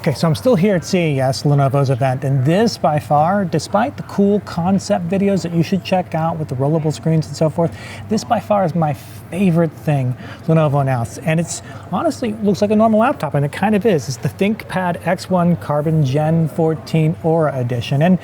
Okay, so I'm still here at CES, Lenovo's event, and this by far, despite the cool concept videos that you should check out with the rollable screens and so forth, this by far is my favorite thing Lenovo announced. And it's honestly looks like a normal laptop, and it kind of is. It's the ThinkPad X1 Carbon Gen 14 Aura Edition. And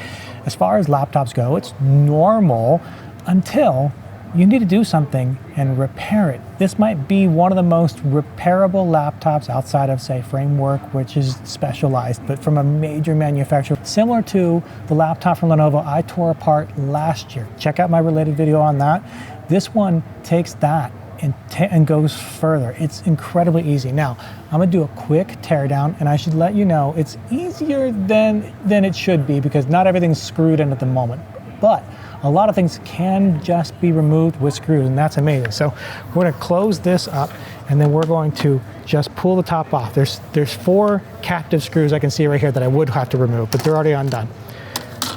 as far as laptops go, it's normal until you need to do something and repair it. This might be one of the most repairable laptops outside of, say, Framework, which is specialized, but from a major manufacturer. Similar to the laptop from Lenovo I tore apart last year. Check out my related video on that. This one takes that and goes further. It's incredibly easy. Now, I'm gonna do a quick teardown, and I should let you know it's easier than it should be because not everything's screwed in at the moment. But a lot of things can just be removed with screws, and that's amazing. So we're gonna close this up, and then we're going to just pull the top off. There's 4 captive screws I can see right here that I would have to remove, but they're already undone.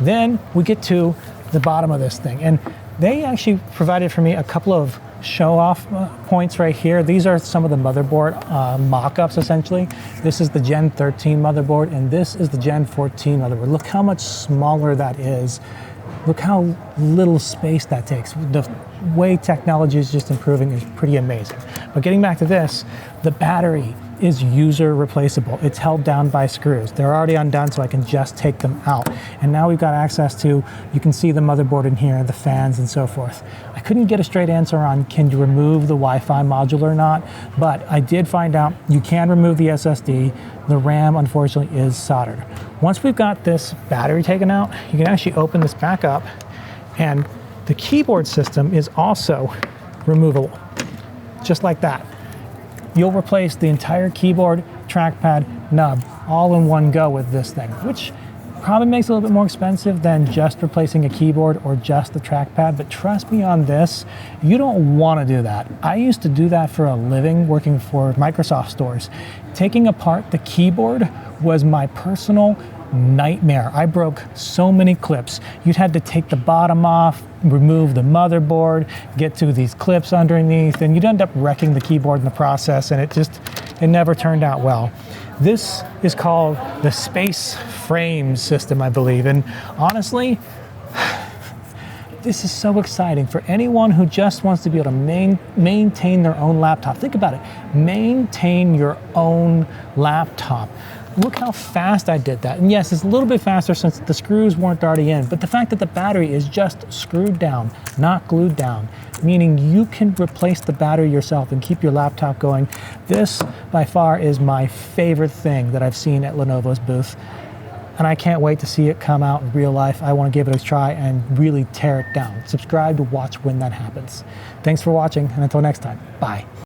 Then we get to the bottom of this thing, and they actually provided for me a couple of show-off points right here. These are some of the motherboard mock-ups, essentially. This is the Gen 13 motherboard, and this is the Gen 14 motherboard. Look how much smaller that is. Look how little space that takes. The way technology is just improving is pretty amazing. But getting back to this, the battery is user replaceable. It's held down by screws. They're already undone, so I can just take them out. And now we've got access to, you can see the motherboard in here, the fans and so forth. I couldn't get a straight answer on can you remove the Wi-Fi module or not, but I did find out you can remove the SSD. The RAM, unfortunately, is soldered. Once we've got this battery taken out, you can actually open this back up, and the keyboard system is also removable, just like that. You'll replace the entire keyboard, trackpad, nub, all in one go with this thing, which probably makes it a little bit more expensive than just replacing a keyboard or just the trackpad, but trust me on this, you don't want to do that. I used to do that for a living working for Microsoft stores. Taking apart the keyboard was my personal nightmare. I broke so many clips. You'd had to take the bottom off, remove the motherboard, get to these clips underneath, and you'd end up wrecking the keyboard in the process, and it never turned out well. This is called the Space Frame system, I believe, and honestly, this is so exciting for anyone who just wants to be able to maintain their own laptop. Think about it, maintain your own laptop. Look how fast I did that. And yes, it's a little bit faster since the screws weren't already in, but the fact that the battery is just screwed down, not glued down, meaning you can replace the battery yourself and keep your laptop going. This, by far, is my favorite thing that I've seen at Lenovo's booth. And I can't wait to see it come out in real life. I want to give it a try and really tear it down. Subscribe to watch when that happens. Thanks for watching, and until next time, bye.